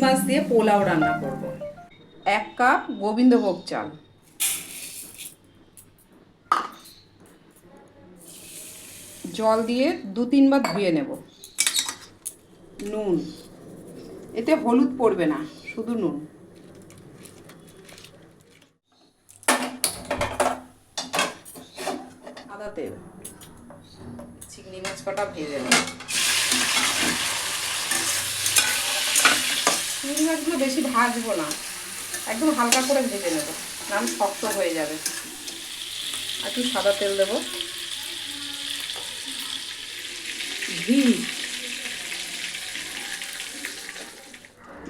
মাছ দিয়ে পোলাও রান্না করব। 1 কাপ গোবিন্দভোগ চাল, জল দিয়ে 2-3 বার ধুয়ে নেব। নুন, এতে হলুদ পড়বে না, শুধু নুন। আদা তেল, চিংড়ি মাছ কটা ভেজে নেব। চিংড়ি মাছগুলো বেশি ভাজবো না, একদম হালকা করে ভেজে নেব, নাহলে শক্ত হয়ে যাবে। একটু সাদা তেল দেব, ঘি,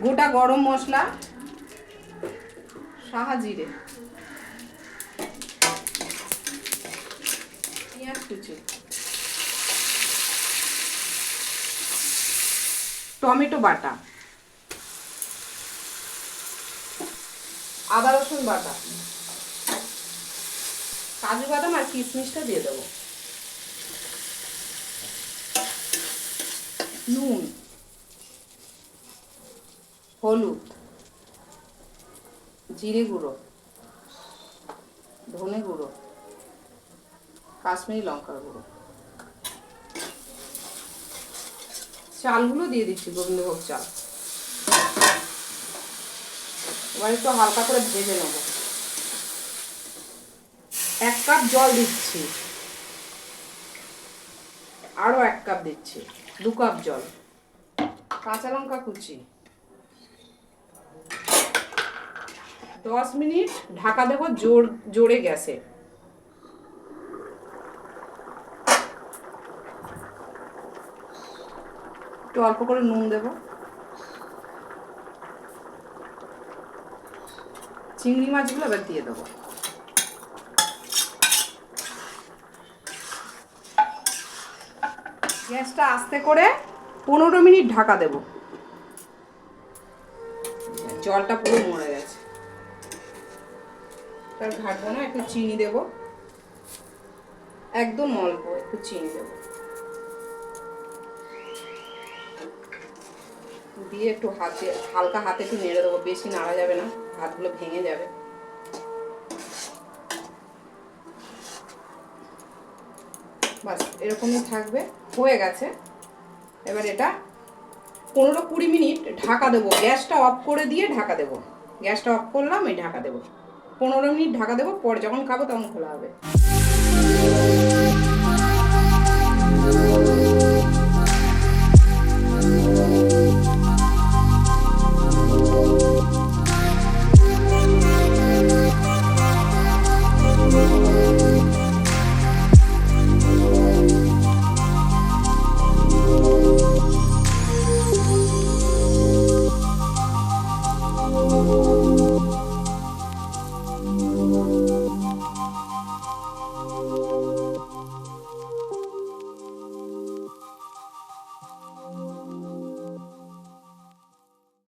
গোটা গরম মশলা, সাহা জিরে, পেঁয়াজ কুচি, টমেটো বাটা, আদা রসুন বাটা, কাজু বাদাম আর কিশমিশটা দিয়ে দেবো, নুন, হলুদ, জিরে গুঁড়ো, ধনে গুঁড়ো, কাশ্মীরি লঙ্কার গুঁড়ো। চালগুলো দিয়ে দিচ্ছি, গোবিন্দভোগ চাল। এবার একটু হালকা করে ভেজে নেব। 1 কাপ জল দিচ্ছি, আরও 1 কাপ দিচ্ছি, 2 কাপ জল। কাঁচা লঙ্কা কুচি, 10 মিনিট ঢাকা দেবো জোরে গ্যাসে। একটু অল্প করে নুন দেব। চিংড়ি মাছগুলো এবার দিয়ে দেবো। গ্যাসটা আস্তে করে 15 মিনিট ঢাকা দেব। জলটা পুরো মরে গেছে, তার ঘাটবো না। একটু চিনি দেব, একদম অল্প একটু চিনি দেব, দিয়ে একটু হালকা হাতে একটু নেড়ে দেবো। বেশি নাড়া যাবে না, হাতগুলো ভেঙে যাবে। বাস এরকমই থাকবে, হয়ে গেছে। এবার এটা 15-20 মিনিট ঢাকা দেবো। গ্যাসটা অফ করে দিয়ে ঢাকা দেবো। গ্যাসটা অফ করলাম, এই ঢাকা দেবো। 15 মিনিট ঢাকা দেবো, পরে যখন খাবো তখন খোলা হবে।